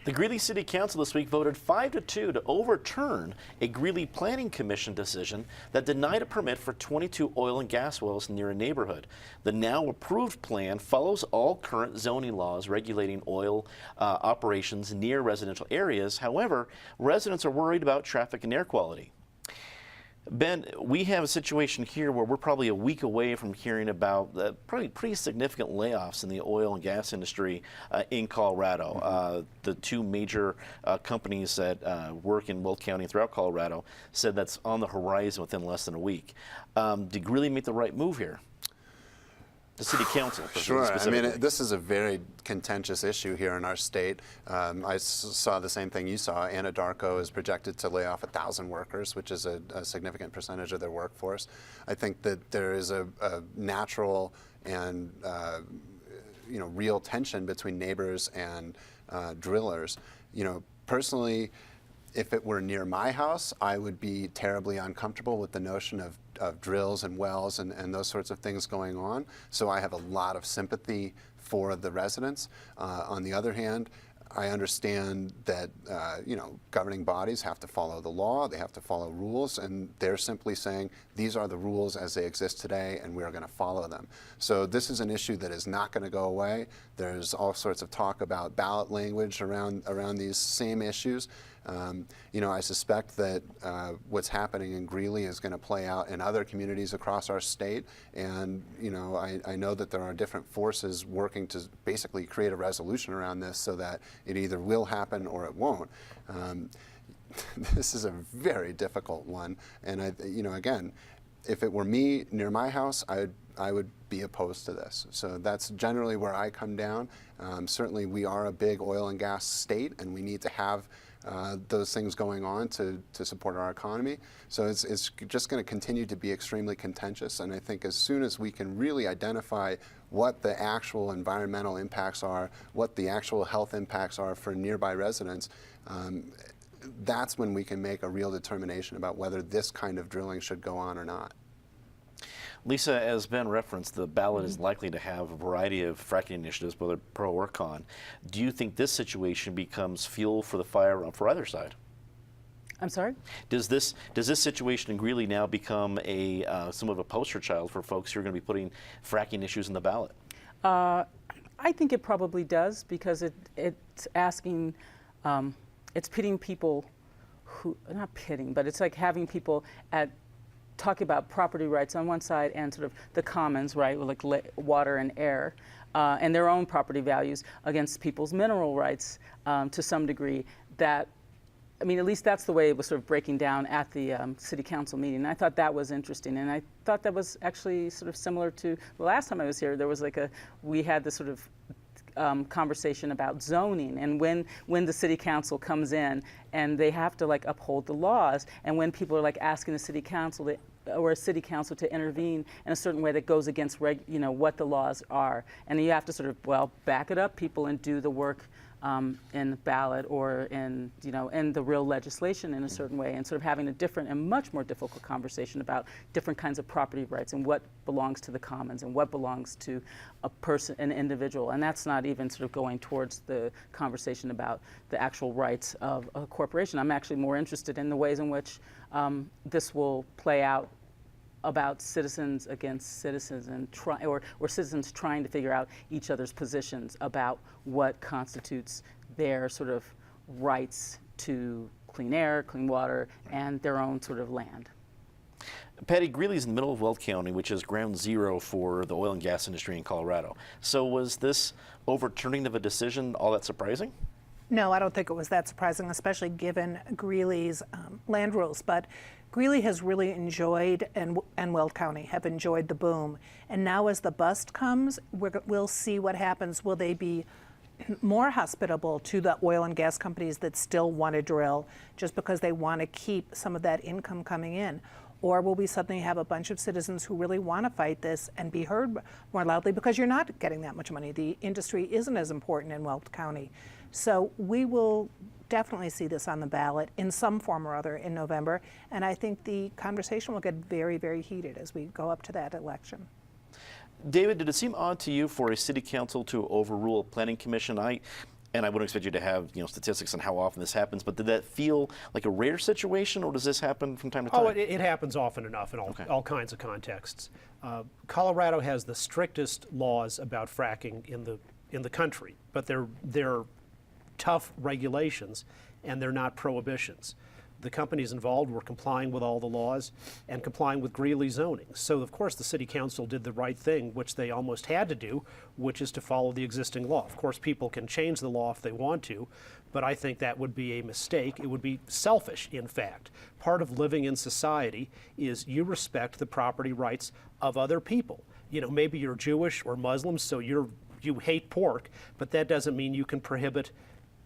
The Greeley City Council this week voted 5-2 to overturn a Greeley Planning Commission decision that denied a permit for 22 oil and gas wells near a neighborhood. The now approved plan follows all current zoning laws regulating oil operations near residential areas. However, residents are worried about traffic and air quality. Ben, we have a situation here where we're probably a week away from hearing about probably pretty significant layoffs in the oil and gas industry in Colorado. The two major companies that work in Will County and throughout Colorado said that's on the horizon within less than a week. Did Greeley make the right move here? The city council. Sure. I mean, this is a very contentious issue here in our state. I saw the same thing you saw. Anadarko is projected to lay off 1,000 workers, which is a significant percentage of their workforce. I think that there is a natural and real tension between neighbors and drillers. Personally, if it were near my house, I would be terribly uncomfortable with the notion of drills and wells and those sorts of things going on. So I have a lot of sympathy for the residents. On the other hand, I understand that governing bodies have to follow the law, they have to follow rules, and they're simply saying these are the rules as they exist today and we are going to follow them. So this is an issue that is not going to go away. There's all sorts of talk about ballot language around these same issues. I suspect that what's happening in Greeley is going to play out in other communities across our state, and I know that there are different forces working to basically create a resolution around this so that it either will happen or it won't. This is a very difficult one, and again, if it were me near my house, I would be opposed to this. So that's generally where I come down. Certainly we are a big oil and gas state, and we need to have those things going on to support our economy. So it's just going to continue to be extremely contentious, and I think as soon as we can really identify what the actual environmental impacts are, what the actual health impacts are for nearby residents, that's when we can make a real determination about whether this kind of drilling should go on or not. Lisa, as Ben referenced, the ballot is likely to have a variety of fracking initiatives, whether pro or con. Do you think this situation becomes fuel for the fire for either side? I'm sorry? Does this situation in Greeley now become somewhat of a poster child for folks who are going to be putting fracking issues in the ballot? I think it probably does, because it's asking, it's pitting people who, not pitting, but it's like having people talk about property rights on one side and sort of the commons, right, like water and air, and their own property values against people's mineral rights to some degree. That, I mean, at least that's the way it was sort of breaking down at the city council meeting. And I thought that was interesting, and I thought that was actually sort of similar to the last time I was here. There was we had this sort of conversation about zoning, and when the city council comes in and they have to uphold the laws, and when people are asking the city council or a city council to intervene in a certain way that goes against what the laws are, and you have to sort of back it up, people, and do the work in the ballot or in the real legislation in a certain way, and sort of having a different and much more difficult conversation about different kinds of property rights and what belongs to the commons and what belongs to a person, an individual. And that's not even sort of going towards the conversation about the actual rights of a corporation. I'm actually more interested in the ways in which this will play out about citizens against citizens, and or citizens trying to figure out each other's positions about what constitutes their sort of rights to clean air, clean water, and their own sort of land. Patty, Greeley's in the middle of Will County, which is ground zero for the oil and gas industry in Colorado. So was this overturning of a decision all that surprising? No, I don't think it was that surprising, especially given Greeley's land rules. But Greeley has really enjoyed, and Will County have enjoyed the boom. And now as the bust comes, we'll see what happens. Will they be more hospitable to the oil and gas companies that still want to drill just because they want to keep some of that income coming in? Or will we suddenly have a bunch of citizens who really want to fight this and be heard more loudly because you're not getting that much money? The industry isn't as important in Will County. So we will definitely see this on the ballot in some form or other in November. And I think the conversation will get very, very heated as we go up to that election. David, did it seem odd to you for a city council to overrule a planning commission? And I wouldn't expect you to have statistics on how often this happens, but did that feel like a rare situation, or does this happen from time to time? Oh, it happens often enough in all kinds of contexts. Colorado has the strictest laws about fracking in the country, but they're tough regulations, and they're not prohibitions. The companies involved were complying with all the laws and complying with Greeley zoning. So, of course, the city council did the right thing, which they almost had to do, which is to follow the existing law. Of course, people can change the law if they want to, but I think that would be a mistake. It would be selfish, in fact. Part of living in society is you respect the property rights of other people. Maybe you're Jewish or Muslim, so you hate pork, but that doesn't mean you can prohibit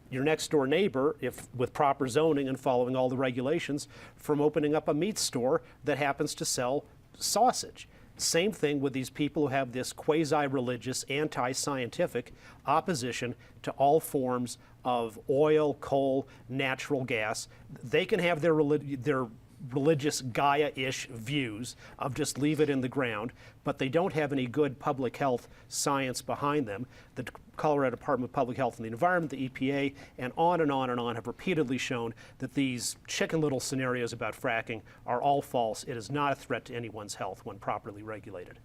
your next door neighbor, if with proper zoning and following all the regulations, from opening up a meat store that happens to sell sausage. Same thing with these people who have this quasi-religious, anti-scientific opposition to all forms of oil, coal, natural gas. They can have their religious Gaia-ish views of just leave it in the ground, but they don't have any good public health science behind them. The Colorado Department of Public Health and the Environment, the EPA, and on and on and on have repeatedly shown that these Chicken Little scenarios about fracking are all false. It is not a threat to anyone's health when properly regulated.